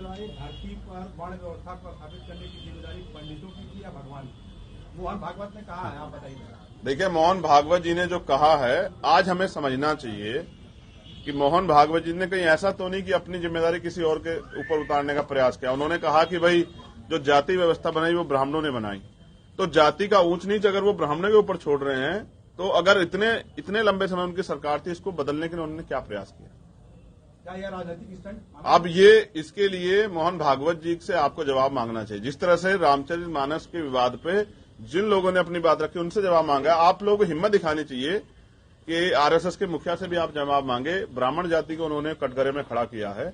बताइए, धरती पर वर्ण व्यवस्था को स्थापित करने की जिम्मेदारी पंडितों की थी या भगवान की? मोहन भागवत ने कहा है, आप बताइए। देखिए, मोहन भागवत जी ने जो कहा है, आज हमें समझना चाहिए कि मोहन भागवत जी ने कहीं ऐसा तो नहीं कि अपनी जिम्मेदारी किसी और के ऊपर उतारने का प्रयास किया। उन्होंने कहा कि भाई जो जाति व्यवस्था बनाई वो ब्राह्मणों ने बनाई, तो जाति का ऊंच नीच अगर वो ब्राह्मणों के ऊपर छोड़ रहे हैं, तो अगर इतने लंबे समय उनकी सरकार थी, इसको बदलने के लिए उन्होंने क्या प्रयास किया? क्या यह राजनीतिक स्टंट? अब ये इसके लिए मोहन भागवत जी से आपको जवाब मांगना चाहिए। जिस तरह से रामचरितमानस के विवाद पे जिन लोगों ने अपनी बात रखी उनसे जवाब मांगा, आप लोगों को हिम्मत दिखानी चाहिए कि आरएसएस के मुखिया से भी आप जवाब मांगे। ब्राह्मण जाति को उन्होंने कटघरे में खड़ा किया है।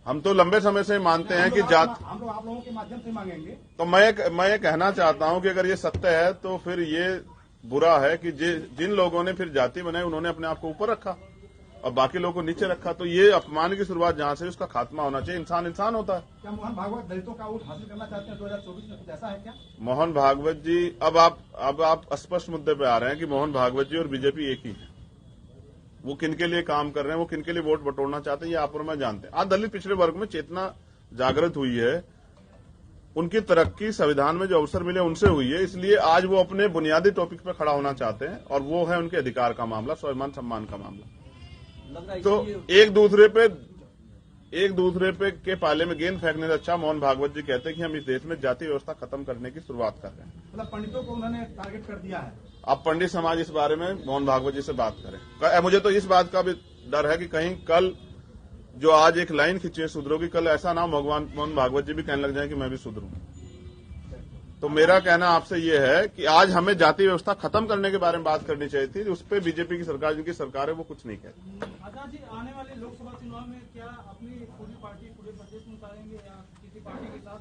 हम तो लंबे समय से मानते हैं कि जात, हम लोग आप लोगों के माध्यम से मांगेंगे। तो मैं ये कहना चाहता हूं कि अगर ये सत्य है तो फिर ये बुरा है कि जिन लोगों ने फिर जाति बनाई उन्होंने अपने आप को ऊपर रखा और बाकी लोगों को नीचे रखा। तो ये अपमान की शुरुआत जहां से उसका खात्मा होना चाहिए। इंसान इंसान होता है। क्या मोहन भागवत दलितों का वोट हासिल करना चाहते हैं 2024 में? कुछ ऐसा है क्या? मोहन भागवत जी, अब आप स्पष्ट मुद्दे पे आ रहे हैं कि मोहन भागवत जी और बीजेपी एक ही है। वो किनके लिए काम कर रहे हैं, वो किनके लिए वोट बटोरना चाहते हैं, ये आप और मैं जानते हैं। आज दलित पिछड़े वर्ग में चेतना जागृत हुई है, उनकी तरक्की संविधान में जो अवसर मिले उनसे हुई है। इसलिए आज वो अपने बुनियादी टॉपिक पे खड़ा होना चाहते हैं और वो है उनके अधिकार का मामला, स्वाभिमान सम्मान का मामला। तो एक दूसरे पे के पाले में गेंद फेंकने से अच्छा मोहन भागवत जी कहते हैं कि हम इस देश में जाति व्यवस्था खत्म करने की शुरुआत कर रहे हैं। मतलब पंडितों को उन्होंने टारगेट कर दिया है। अब पंडित समाज इस बारे में मोहन भागवत जी से बात करें। मुझे तो इस बात का भी डर है कि कहीं कल जो आज एक लाइन खींची है सुधरो की, कल ऐसा ना भगवान मोहन भागवत जी भी कहने लग जाए कि मैं भी सुधरूं। तो मेरा कहना आपसे ये है कि आज हमें जाति व्यवस्था खत्म करने के बारे में बात करनी चाहिए थी। उस पर बीजेपी की सरकार, जिनकी सरकार है, वो कुछ नहीं कहती। आजाद जी, आने वाले लोकसभा चुनाव में क्या अपनी पूरी पार्टी पूरे प्रदेश में उतारेंगे या